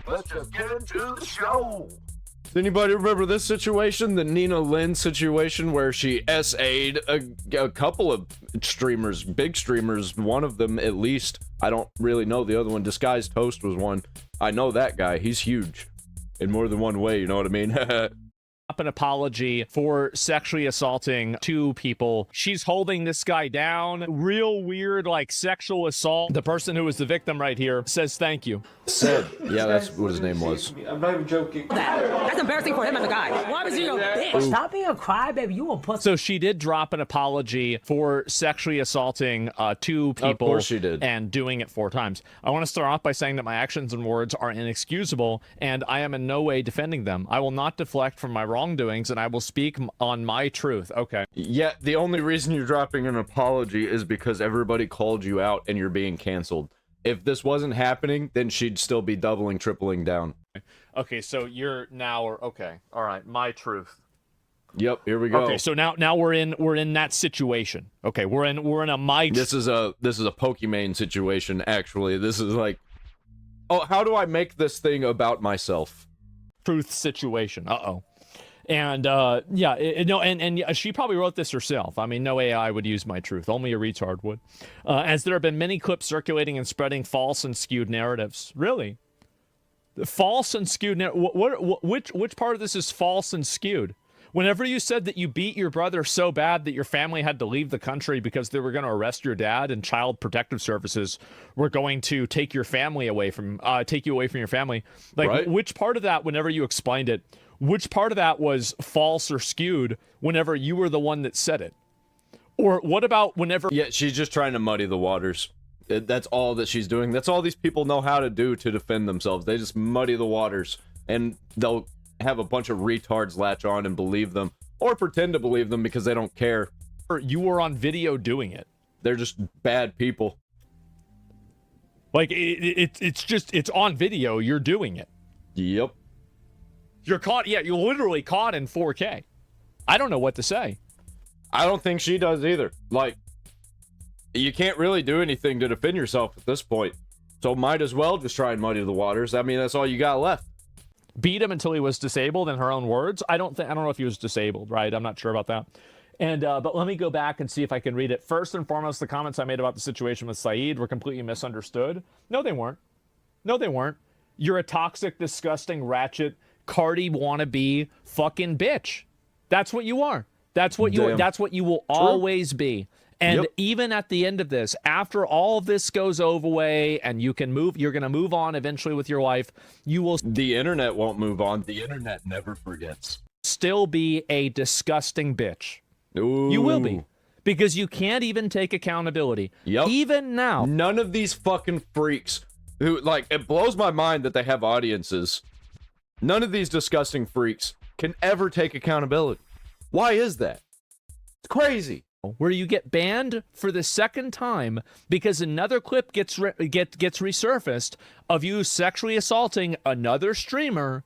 Let's just get into the show. Does anybody remember this situation? The Nina Lynn situation where she SA'd a couple of streamers, big streamers, one of them at least. I don't really know the other one. Disguised Toast was one. I know that guy. He's huge in more than one way, you know what I mean? An apology for sexually assaulting two people. She's holding this guy down. Real weird, like, sexual assault. The person who was the victim right here says thank you. Said. Yeah, that's what his name was. I'm not even joking. That's embarrassing for him and the guy. Why was he a bitch? Stop being a crybaby. You a pussy. So she did drop an apology for sexually assaulting two people. Of course she did. And doing it 4 times. I want to start off by saying that my actions and words are inexcusable, and I am in no way defending them. I will not deflect from my wrongdoings, and I will speak on my truth. Okay. Yeah, the only reason you're dropping an apology is because everybody called you out and you're being canceled. If this wasn't happening, then she'd still be doubling, tripling down. Okay, so you're now, okay, all right, my truth. Yep, here we go. Okay, so now we're in that situation. Okay, we're in a my. This is a Pokemon situation. Actually, this is like, oh, how do I make this thing about myself? Truth situation. And yeah, and she probably wrote this herself. I mean, no AI would use my truth. Only a retard would. As there have been many clips circulating and spreading false and skewed narratives. Really? False and skewed which part of this is false and skewed? Whenever you said that you beat your brother so bad that your family had to leave the country because they were going to arrest your dad, and Child Protective Services were going to take your family away from your family. Like, right? Which part of that, whenever you explained it, which part of that was false or skewed whenever you were the one that said it? Or what about whenever... Yeah, she's just trying to muddy the waters. That's all that she's doing. That's all these people know how to do to defend themselves. They just muddy the waters, and they'll have a bunch of retards latch on and believe them, or pretend to believe them because they don't care. You were on video doing it. They're just bad people. Like, it's on video, you're doing it. Yep. You're caught, yeah, you're literally caught in 4K. I don't know what to say. I don't think she does either. Like, you can't really do anything to defend yourself at this point. So might as well just try and muddy the waters. I mean, that's all you got left. Beat him until he was disabled, in her own words. I don't know if he was disabled, right? I'm not sure about that. And but let me go back and see if I can read it. First and foremost, the comments I made about the situation with Saeed were completely misunderstood. No, they weren't. No, they weren't. You're a toxic, disgusting, ratchet, Cardi wannabe fucking bitch. That's what you are. That's what you. That's what you will always be. And even at the end of this, after all of this goes away and you can move, you're going to move on eventually with your life. You will. The internet won't move on. The internet never forgets. Still be a disgusting bitch. Ooh. You will be. Because you can't even take accountability. Yep. Even now. None of these fucking freaks who, like, it blows my mind that they have audiences. None of these disgusting freaks can ever take accountability. Why is that? It's crazy. Where you get banned for the second time because another clip gets resurfaced of you sexually assaulting another streamer.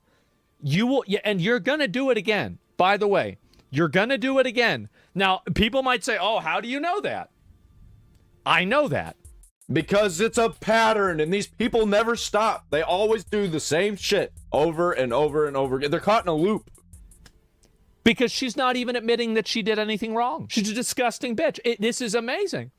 You will, and you're gonna do it again. By the way, you're gonna do it again. Now, people might say, "Oh, how do you know that?" I know that. Because it's a pattern, and these people never stop. They always do the same shit over and over and over again. They're caught in a loop. Because she's not even admitting that she did anything wrong. She's a disgusting bitch. This is amazing.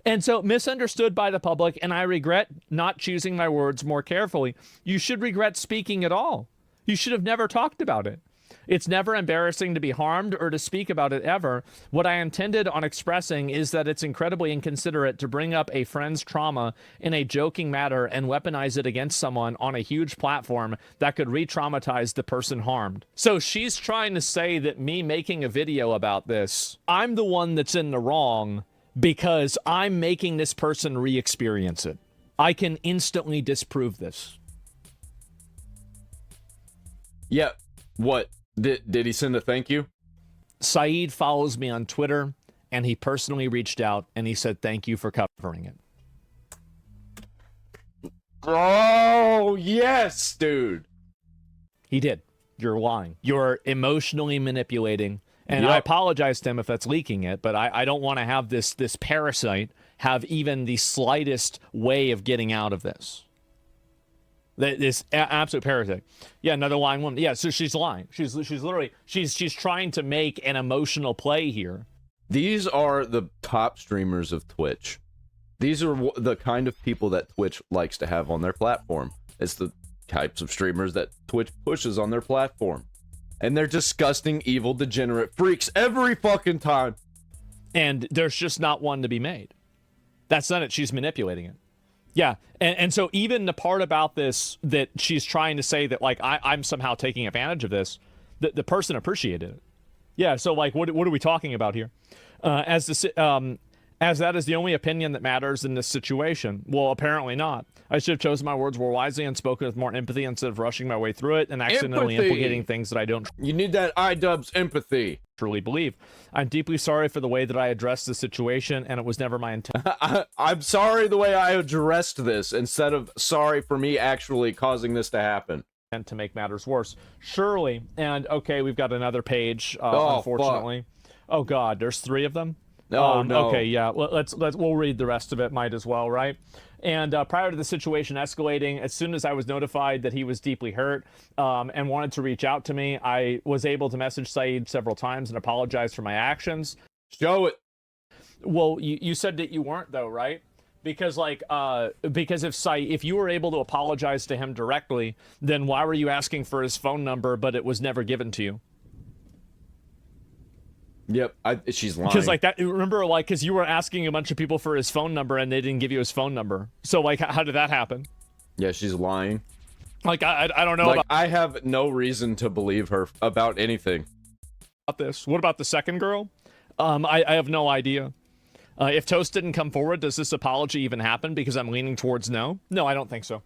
And so, misunderstood by the public, and I regret not choosing my words more carefully. You should regret speaking at all. You should have never talked about it. It's never embarrassing to be harmed or to speak about it ever. What I intended on expressing is that it's incredibly inconsiderate to bring up a friend's trauma in a joking manner and weaponize it against someone on a huge platform that could re-traumatize the person harmed. So she's trying to say that me making a video about this, I'm the one that's in the wrong because I'm making this person re-experience it. I can instantly disprove this. Yeah, what? Did he send a thank you? Saeed follows me on Twitter, and he personally reached out, and he said thank you for covering it. Oh, yes, dude. He did. You're lying. You're emotionally manipulating. And I apologize to him if that's leaking it, but I don't want to have this parasite have even the slightest way of getting out of this. This absolute parasite. Yeah, another lying woman. Yeah, so she's lying. She's literally she's trying to make an emotional play here. These are the top streamers of Twitch. These are the kind of people that Twitch likes to have on their platform. It's the types of streamers that Twitch pushes on their platform. And they're disgusting, evil, degenerate freaks every fucking time. And there's just not one to be made. That's not it. She's manipulating it. Yeah. And so even the part about this, that she's trying to say that, like, I'm somehow taking advantage of this, the person appreciated it. Yeah. So, like, what are we talking about here? As that is the only opinion that matters in this situation. Well, apparently not. I should have chosen my words more wisely and spoken with more empathy instead of rushing my way through it and accidentally implicating things that I don't You need that iDubbbz empathy. truly believe. I'm deeply sorry for the way that I addressed the situation, and it was never my intent. I'm sorry the way I addressed this instead of sorry for me actually causing this to happen. And to make matters worse. Surely, and okay, we've got another page, unfortunately. Fuck. Oh God, there's 3 of them? No. Okay, yeah, we'll read the rest of it, might as well, right? And prior to the situation escalating, as soon as I was notified that he was deeply hurt and wanted to reach out to me, I was able to message Saeed several times and apologize for my actions. Show it. Well, you said that you weren't, though, right? Because, like, because if you were able to apologize to him directly, then why were you asking for his phone number, but it was never given to you? Yep, she's lying. Because, like, that, remember, like, because you were asking a bunch of people for his phone number and they didn't give you his phone number. So, like, how did that happen? Yeah, she's lying. Like, I don't know like, I have no reason to believe her about anything. About this. What about the second girl? I have no idea. If Toast didn't come forward, does this apology even happen? Because I'm leaning towards no. No, I don't think so.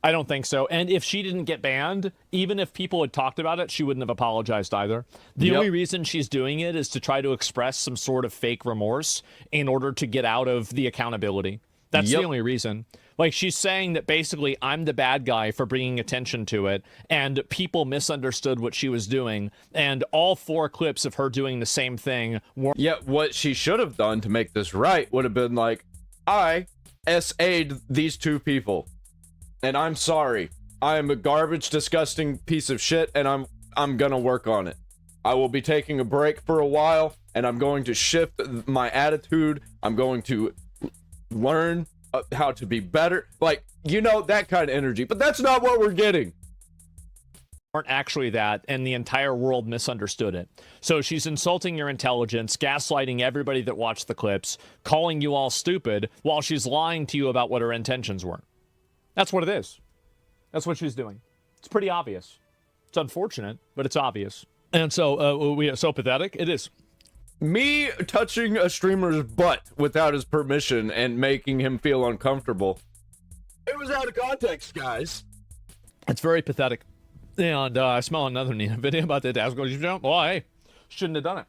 I don't think so. And if she didn't get banned, even if people had talked about it, she wouldn't have apologized either. The only reason she's doing it is to try to express some sort of fake remorse in order to get out of the accountability. That's the only reason. Like, she's saying that basically I'm the bad guy for bringing attention to it, and people misunderstood what she was doing, and all 4 clips of her doing the same thing were— Yeah, what she should have done to make this right would have been like, I SA'd these 2 people. And I'm sorry. I am a garbage, disgusting piece of shit, and I'm gonna work on it. I will be taking a break for a while, and I'm going to shift my attitude. I'm going to learn how to be better. Like, you know, that kind of energy. But that's not what we're getting. Weren't actually that, and the entire world misunderstood it. So she's insulting your intelligence, gaslighting everybody that watched the clips, calling you all stupid, while she's lying to you about what her intentions were. That's what it is. That's what she's doing. It's pretty obvious. It's unfortunate, but it's obvious. And so, so pathetic. It is. Me touching a streamer's butt without his permission and making him feel uncomfortable. It was out of context, guys. It's very pathetic. And I smell another Nina video about the Asmongold jump. Well, hey, shouldn't have done it.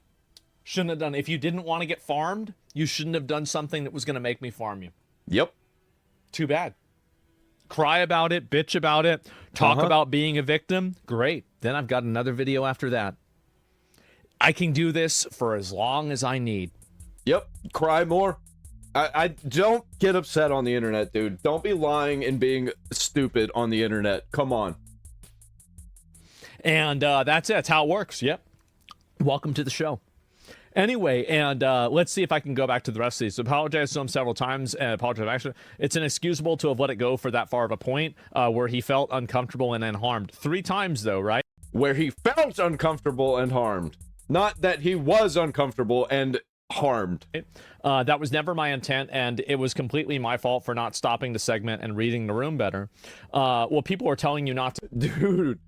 Shouldn't have done it. If you didn't want to get farmed, you shouldn't have done something that was going to make me farm you. Yep. Too bad. Cry about it, bitch about it, talk about being a victim. Great. Then I've got another video after that. I can do this for as long as I need. Yep. Cry more. I don't get upset on the internet, dude. Don't be lying and being stupid on the internet. Come on. And that's it. That's how it works. Yep. Welcome to the show. Anyway, and let's see if I can go back to the rest of these. So apologize to him several times, and apologize. Actually, it's inexcusable to have let it go for that far of a point where he felt uncomfortable and unharmed. 3 times, though, right? Where he felt uncomfortable and harmed. Not that he was uncomfortable and harmed. That was never my intent, and it was completely my fault for not stopping the segment and reading the room better. Well, people are telling you not to. Dude,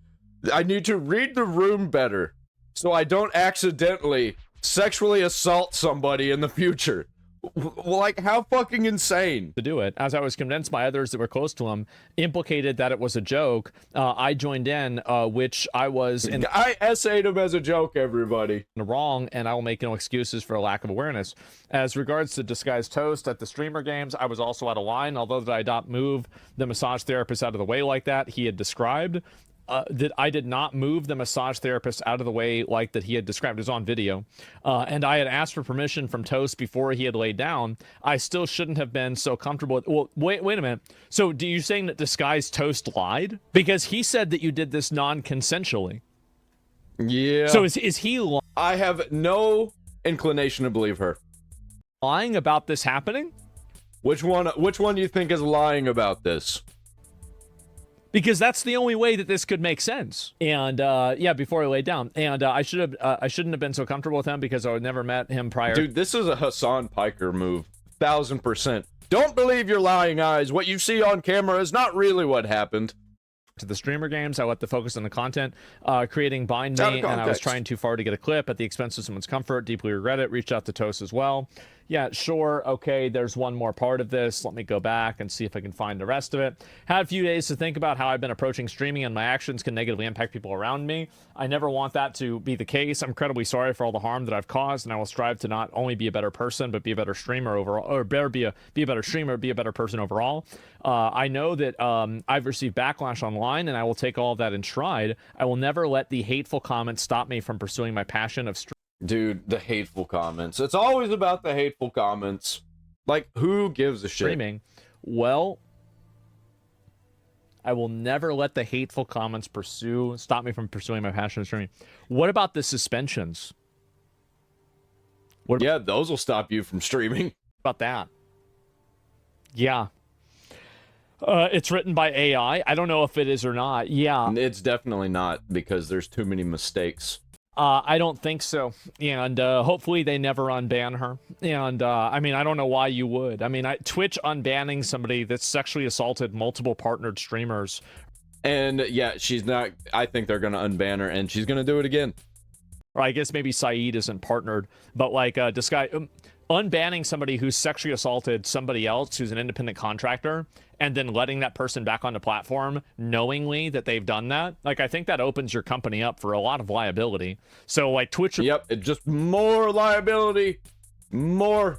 I need to read the room better so I don't accidentally sexually assault somebody in the future. Like, how fucking insane to do it. As I was convinced by others that were close to him implicated that it was a joke, I joined in, which I was in. I essayed him as a joke, everybody. Wrong, and I will make no excuses for a lack of awareness. As regards to Disguised Toast at the streamer games, I was also out of line, although that I did not move the massage therapist out of the way like that he had described. that I did not move the massage therapist out of the way like that he had described. It was on video. And I had asked for permission from Toast before he had laid down. I still shouldn't have been so comfortable with, well, wait a minute. So do you saying that Disguised Toast lied? Because he said that you did this non-consensually. Yeah. So is he I have no inclination to believe her. lying about this happening? Which one do you think is lying about this? Because that's the only way that this could make sense. And yeah, before I laid down, and I shouldn't have been so comfortable with him because I had never met him prior. Dude, this is a Hassan Piker move, 1000%. Don't believe your lying eyes. What you see on camera is not really what happened. To the streamer games, I let the focus on the content, creating bind Out of me, and I was context. trying too far to get a clip at the expense of someone's comfort. Deeply regret it. Reached out to Toast as well. Yeah, sure. Okay, there's one more part of this. Let me go back and see if I can find the rest of it. Had a few days to think about how I've been approaching streaming and my actions can negatively impact people around me. I never want that to be the case. I'm incredibly sorry for all the harm that I've caused, and I will strive to not only be a better person, but be a better streamer overall, or better be a better streamer, be a better person overall. I know that I've received backlash online, and I will take all of that in stride. I will never let the hateful comments stop me from pursuing my passion of streaming. Dude, the hateful comments. It's always about the hateful comments. Like, who gives a shit? Well, I will never let the hateful comments stop me from pursuing my passion of streaming. What about the suspensions? Yeah, those will stop you from streaming. About that? Yeah. It's written by AI. I don't know if it is or not. Yeah. It's definitely not, because there's too many mistakes. I don't think so. And hopefully they never unban her. And I mean, I don't know why you would. I mean, Twitch unbanning somebody that's sexually assaulted multiple partnered streamers. And yeah, she's not. I think they're going to unban her, and she's going to do it again. Or I guess maybe Saeed isn't partnered, but like this guy unbanning somebody who's sexually assaulted somebody else who's an independent contractor and then letting that person back on the platform knowingly that they've done that. Like, I think that opens your company up for a lot of liability. So like Twitch. Yep. It just more liability, more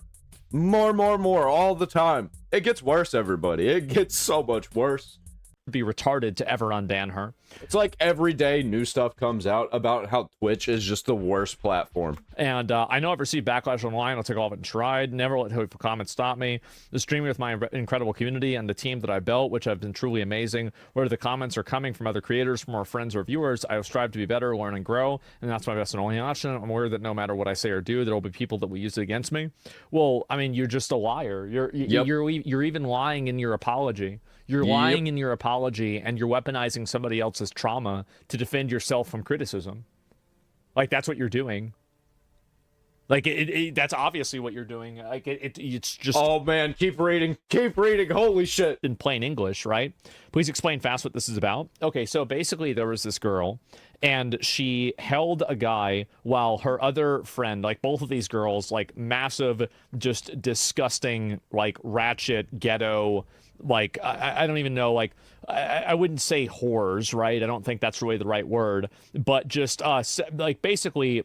all the time. It gets worse, everybody. It gets so much worse. Be retarded to ever unban her. It's like every day new stuff comes out about how Twitch is just the worst platform. And I know I've received backlash online. I'll take all of it in stride. Never let hateful comments stop me. The streaming with my incredible community and the team that I built, which have been truly amazing. Whether the comments are coming from other creators, from our friends or viewers, I will strive to be better, learn, and grow. And that's my best and only option. I'm aware that no matter what I say or do, there will be people that will use it against me. Well, I mean, you're just a liar. You're even lying in your apology. You're lying in your apology, and you're weaponizing somebody else's trauma to defend yourself from criticism. Like, that's what you're doing. Like, that's obviously what you're doing. Like, it's just... Oh, man, keep reading. Holy shit. In plain English, right? Please explain fast what this is about. Okay, so basically there was this girl, and she held a guy while her other friend, like both of these girls, like massive, just disgusting, like ratchet, ghetto... Like, I don't even know, like, I wouldn't say whores, right? I don't think that's really the right word, but just, like, basically,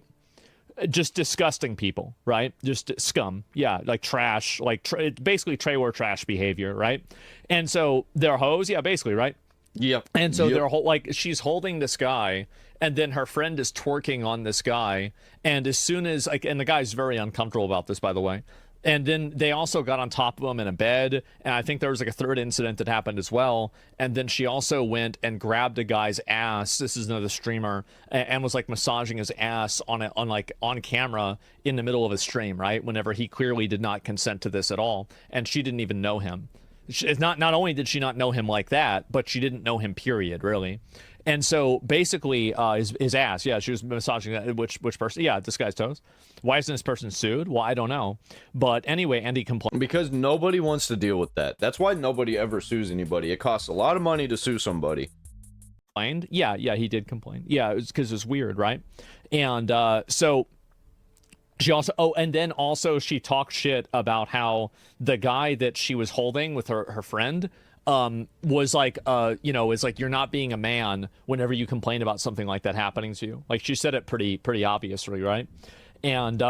just disgusting people, right? Just scum. Yeah, like trash, like, basically trailer trash behavior, right? And so they're hoes, yeah, basically, right? Yep. And so they're, like, she's holding this guy, and then her friend is twerking on this guy, and as soon as, like, and the guy's very uncomfortable about this, by the way. And then they also got on top of him in a bed. And I think there was like a third incident that happened as well. And then she also went and grabbed a guy's ass. This is another streamer, and was like massaging his ass on camera in the middle of his stream, right? Whenever he clearly did not consent to this at all. And she didn't even know him. It's not only did she not know him like that, but she didn't know him, period, really. And so basically, his ass, yeah, she was massaging that. Which person? Yeah, Disguised Toast. Why isn't this person sued? Well, I don't know. But anyway, Andy complained. Because nobody wants to deal with that. That's why nobody ever sues anybody. It costs a lot of money to sue somebody. Yeah, he did complain. Yeah, it was because it's weird, right? And so she also, and then also she talked shit about how the guy that she was holding with her friend was like, is like, you're not being a man whenever you complain about something like that happening to you. Like, she said it pretty obviously, right? And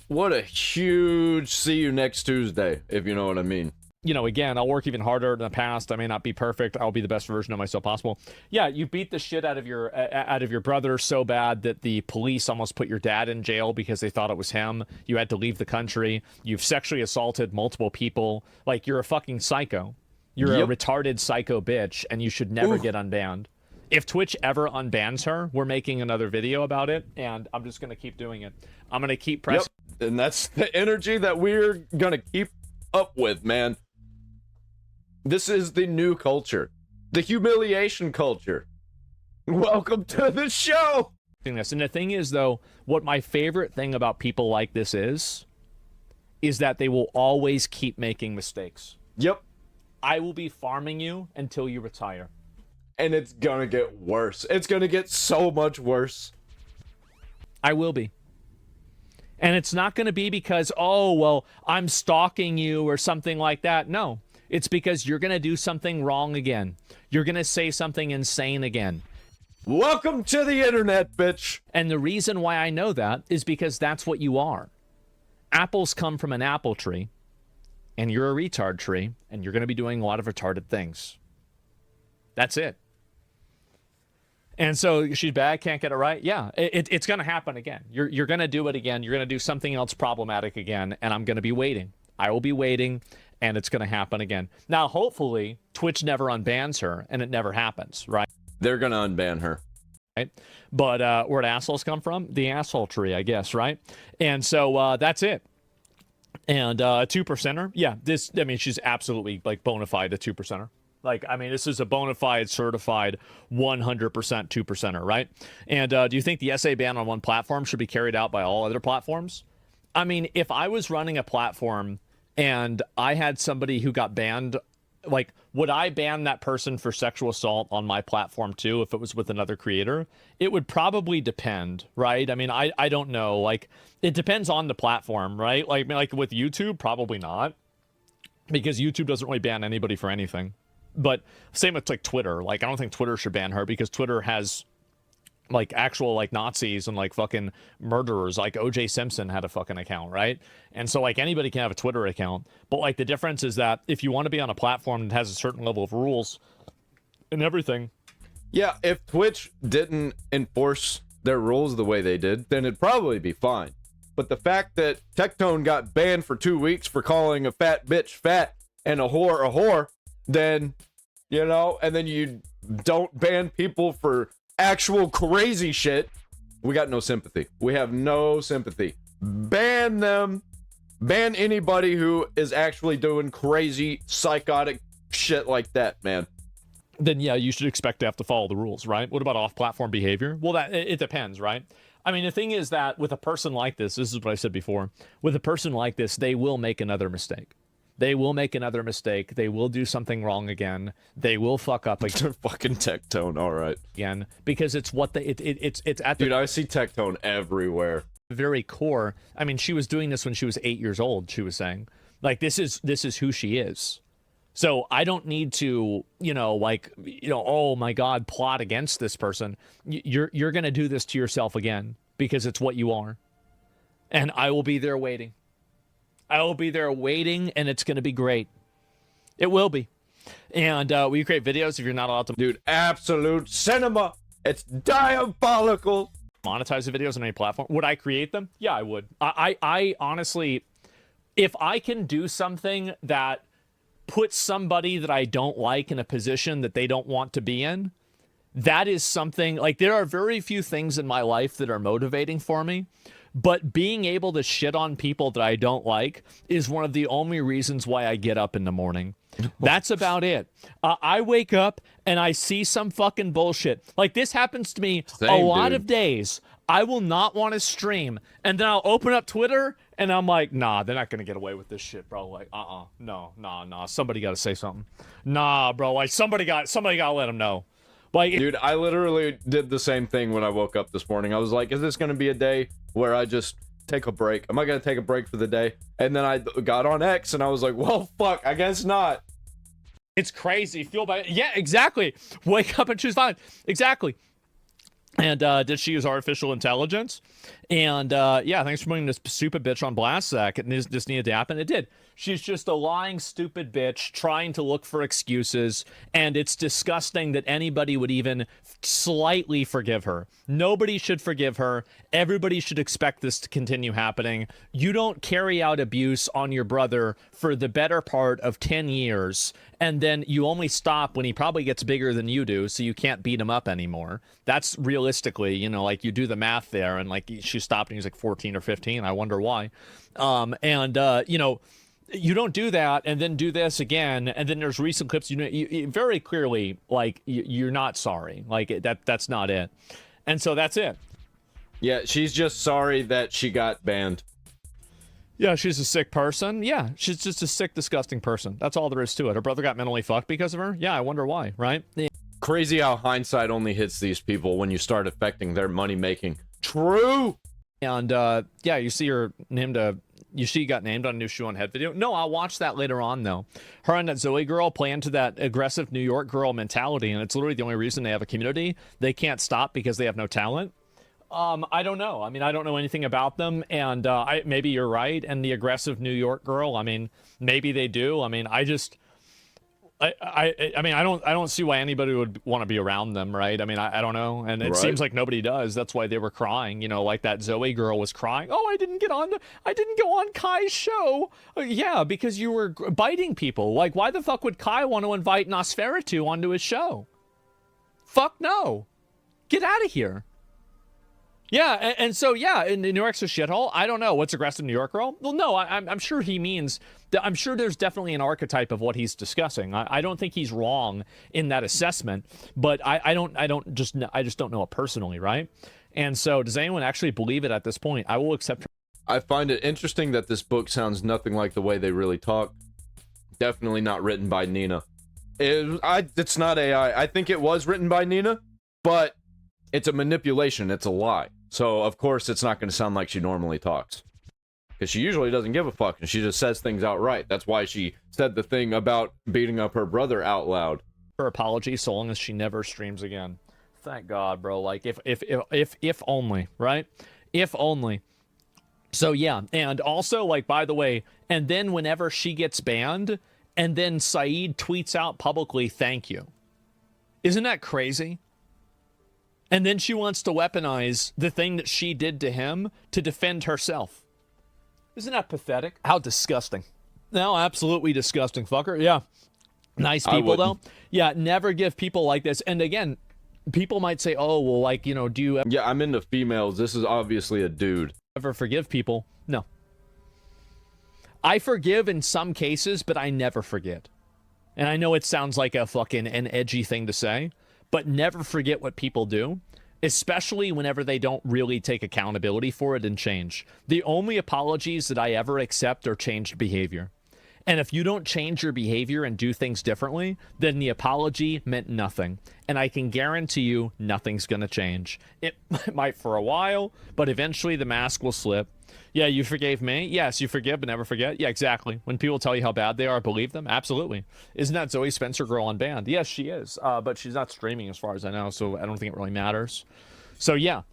what a huge see you next Tuesday, if you know what I mean. again, I'll work even harder in the past. I may not be perfect. I'll be the best version of myself possible. Yeah, you beat the shit out of your brother so bad that the police almost put your dad in jail because they thought it was him. You had to leave the country. You've sexually assaulted multiple people. Like, you're a fucking psycho. You're a retarded psycho bitch, and you should never get unbanned. If Twitch ever unbans her, we're making another video about it, and I'm just going to keep doing it. I'm going to keep pressing. Yep. And that's the energy that we're going to keep up with, man. This is the new culture. The humiliation culture. Welcome to the show! This. And the thing is, though, what my favorite thing about people like this is that they will always keep making mistakes. Yep. I will be farming you until you retire. And it's gonna get worse. It's gonna get so much worse. I will be. And it's not going to be because, oh, well, I'm stalking you or something like that. No. It's because you're going to do something wrong again. You're going to say something insane again. Welcome to the internet, bitch. And the reason why I know that is because that's what you are. Apples come from an apple tree, and you're a retard tree, and you're going to be doing a lot of retarded things. That's it. And so she's bad, can't get it right. Yeah, it's going to happen again. You're going to do it again. You're going to do something else problematic again, and I'm going to be waiting. I will be waiting, and it's going to happen again. Now, hopefully, Twitch never unbans her, and it never happens, right? They're going to unban her. Right? But where'd assholes come from? The asshole tree, I guess, right? And so that's it. And a 2%er? Yeah, she's absolutely, like, bona fide a 2%er. Like, I mean, this is a bona fide, certified 100% 2%er, right? And do you think the SA ban on one platform should be carried out by all other platforms? I mean, if I was running a platform and I had somebody who got banned, like, would I ban that person for sexual assault on my platform too if it was with another creator? It would probably depend, right? I mean, I don't know. Like, it depends on the platform, right? Like with YouTube, probably not. Because YouTube doesn't really ban anybody for anything. But same with like Twitter. Like, I don't think Twitter should ban her because Twitter has like actual like Nazis and like fucking murderers. Like OJ Simpson had a fucking account, right? And so like anybody can have a Twitter account. But like the difference is that if you want to be on a platform that has a certain level of rules and everything. Yeah, if Twitch didn't enforce their rules the way they did, then it'd probably be fine. But the fact that Tectone got banned for 2 weeks for calling a fat bitch fat and a whore, then, you know, and then you don't ban people for actual crazy shit, we got no sympathy. We have no sympathy. Ban them. Ban anybody who is actually doing crazy, psychotic shit like that, man. Then, yeah, you should expect to have to follow the rules, right? What about off-platform behavior? Well, it depends, right? I mean, the thing is that with a person like this is what I said before, with a person like this, they will make another mistake. They will make another mistake. They will do something wrong again. They will fuck up again. Fucking Tectone, all right. Again, because it's what it's at the dude. I see Tectone everywhere. Very core. I mean, she was doing this when she was 8 years old. She was saying, like, this is who she is. So I don't need to, oh my God, plot against this person. You're gonna do this to yourself again because it's what you are, and I will be there waiting. I will be there waiting, and it's going to be great. It will be. And will you create videos if you're not allowed to? Dude, absolute cinema. It's diabolical. Monetize the videos on any platform. Would I create them? Yeah, I would. I honestly, if I can do something that puts somebody that I don't like in a position that they don't want to be in, that is something, like, there are very few things in my life that are motivating for me. But being able to shit on people that I don't like is one of the only reasons why I get up in the morning. That's about it. I wake up and I see some fucking bullshit. Like, this happens to me a lot of days. I will not want to stream. And then I'll open up Twitter and I'm like, nah, they're not going to get away with this shit, bro. Like, no. Somebody got to say something. Nah, bro. Like, somebody got to let them know. Like, dude, I literally did the same thing when I woke up this morning. I was like, is this going to be a day where I just take a break? Am I going to take a break for the day? And then I got on X and I was like, well, fuck, I guess not. It's crazy. Feel bad. Yeah, exactly. Wake up and choose violence. Exactly. And did she use artificial intelligence? And yeah, thanks for putting this stupid bitch on blast, Zach. This needed to happen. It did. She's just a lying, stupid bitch trying to look for excuses, and it's disgusting that anybody would even slightly forgive her. Nobody should forgive her. Everybody should expect this to continue happening. You don't carry out abuse on your brother for the better part of 10 years, and then you only stop when he probably gets bigger than you do, so you can't beat him up anymore. That's realistically, you know, like, you do the math there, and like, she stopped when he was like 14 or 15. I wonder why. You know, you don't do that and then do this again, and then there's recent clips, you know, you very clearly, like, you're not sorry. Like, that's not it. And so that's it. Yeah, she's just sorry that she got banned. Yeah, she's a sick person. Yeah, she's just a sick, disgusting person. That's all there is to it. Her brother got mentally fucked because of her? Yeah, I wonder why, right? Yeah. Crazy how hindsight only hits these people when you start affecting their money making. True. And yeah, you see her named she got named on a new shoe on head video. No, I'll watch that later on though. Her and that Zoe girl play into that aggressive New York girl mentality, and it's literally the only reason they have a community. They can't stop because they have no talent. I don't know. I mean, I don't know anything about them, and maybe you're right. And the aggressive New York girl, I mean, maybe they do. I mean, I mean, I don't see why anybody would want to be around them, right? I mean, I don't know, and it seems like nobody does. That's why they were crying, you know, like that Zoe girl was crying. Oh, I didn't go on Kai's show. Yeah, because you were biting people. Like, why the fuck would Kai want to invite Nosferatu onto his show? Fuck no, get out of here. Yeah, and so, yeah, in New York's a shithole. I don't know. What's aggressive New York girl? Well, no, I'm sure he means... I'm sure there's definitely an archetype of what he's discussing. I don't think he's wrong in that assessment, but I just don't know it personally, right? And so, does anyone actually believe it at this point? I will accept... I find it interesting that this book sounds nothing like the way they really talk. Definitely not written by Nina. It's not AI. I think it was written by Nina, but it's a manipulation. It's a lie. So, of course, it's not going to sound like she normally talks. Because she usually doesn't give a fuck, and she just says things outright. That's why she said the thing about beating up her brother out loud. Her apology, so long as she never streams again. Thank God, bro. Like, if only, right? If only. So, yeah. And also, like, by the way, and then whenever she gets banned, and then Saeed tweets out publicly, thank you. Isn't that crazy? And then she wants to weaponize the thing that she did to him to defend herself. Isn't that pathetic? How disgusting. No, absolutely disgusting, fucker. Yeah. Nice people, though. Yeah, never give people like this. And again, people might say, oh, well, like, you know, do you ever... Yeah, I'm into females. This is obviously a dude. Ever forgive people? No. I forgive in some cases, but I never forget. And I know it sounds like an edgy thing to say, but never forget what people do, especially whenever they don't really take accountability for it and change. The only apologies that I ever accept are changed behavior. And if you don't change your behavior and do things differently, then the apology meant nothing. And I can guarantee you nothing's going to change. It might for a while, but eventually the mask will slip. Yeah, you forgave me? Yes, you forgive but never forget. Yeah, exactly. When people tell you how bad they are, believe them? Absolutely. Isn't that Zoe Spencer girl unbanned? Yes, she is. But she's not streaming as far as I know, so I don't think it really matters. So, yeah.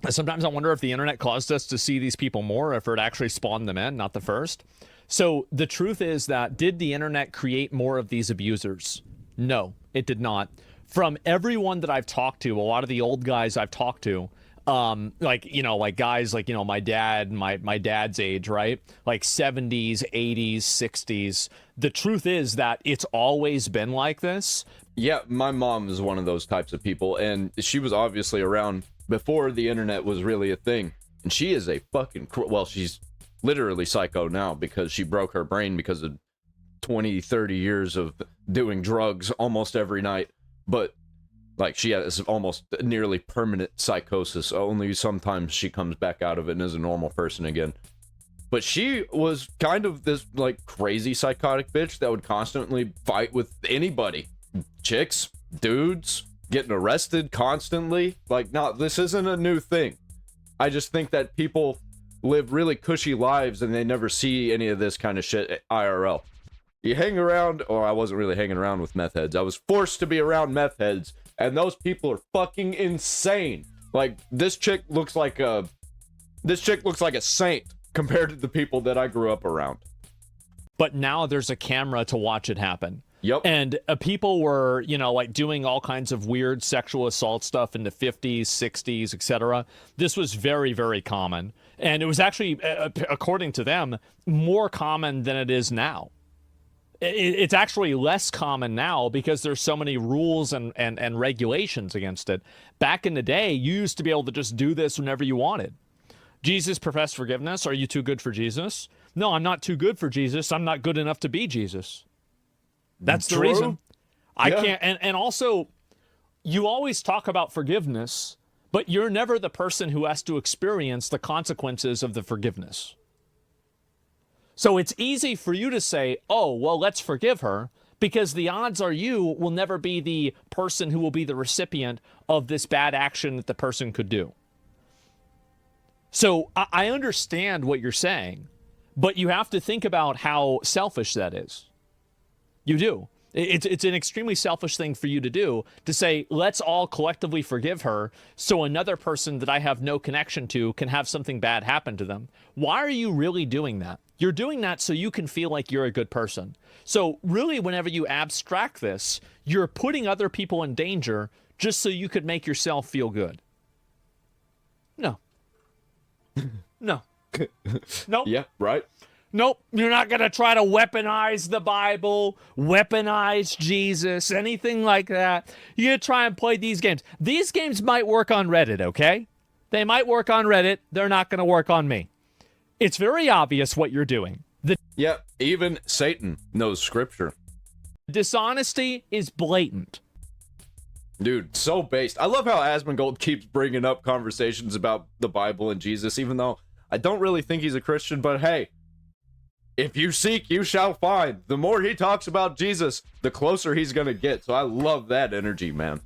Sometimes I wonder if the internet caused us to see these people more, or if it actually spawned them in, not the first. So the truth is that, did the internet create more of these abusers? No, it did not. From everyone that I've talked to, a lot of the old guys I've talked to, like, you know, like guys like, you know, my dad, my dad's age, right? Like 70s, 80s, 60s. The truth is that it's always been like this. Yeah, my mom is one of those types of people, and she was obviously around before the internet was really a thing. And she is a fucking, well, she's literally psycho now because she broke her brain because of 20, 30 years of doing drugs almost every night. But like, she has almost nearly permanent psychosis. Only sometimes she comes back out of it and is a normal person again. But she was kind of this like crazy psychotic bitch that would constantly fight with anybody. Chicks, dudes, getting arrested constantly. Like, no, this isn't a new thing. I just think that people live really cushy lives and they never see any of this kind of shit IRL. You hang around, or I wasn't really hanging around with meth heads. I was forced to be around meth heads, and those people are fucking insane. Like, this chick looks like a saint compared to the people that I grew up around. but now there's a camera to watch it happen. Yep. And people were, like doing all kinds of weird sexual assault stuff in the 50s, 60s, etc. This was very, very common. And it was actually, according to them, more common than it is now. It's actually less common now because there's so many rules and regulations against it. Back in the day, you used to be able to just do this whenever you wanted. Jesus professed forgiveness. Are you too good for Jesus? No, I'm not too good for Jesus. I'm not good enough to be Jesus. That's the reason. I can't. And also, you always talk about forgiveness, but you're never the person who has to experience the consequences of the forgiveness. So it's easy for you to say, oh, well, let's forgive her, because the odds are you will never be the person who will be the recipient of this bad action that the person could do. So I understand what you're saying, but you have to think about how selfish that is. You do. It's an extremely selfish thing for you to do, to say, let's all collectively forgive her so another person that I have no connection to can have something bad happen to them. Why are you really doing that? You're doing that so you can feel like you're a good person. So really, whenever you abstract this, you're putting other people in danger just so you could make yourself feel good. No. No. Nope. Yeah, right. Nope, you're not going to try to weaponize the Bible, weaponize Jesus, anything like that. You're going to try and play these games. These games might work on Reddit, okay? They might work on Reddit. They're not going to work on me. It's very obvious what you're doing. The Yeah, even Satan knows scripture. dishonesty is blatant. Dude, so based. I love how Asmongold keeps bringing up conversations about the Bible and Jesus, even though I don't really think he's a Christian, but hey, if you seek, you shall find. The more he talks about Jesus, the closer he's gonna get. So I love that energy, man.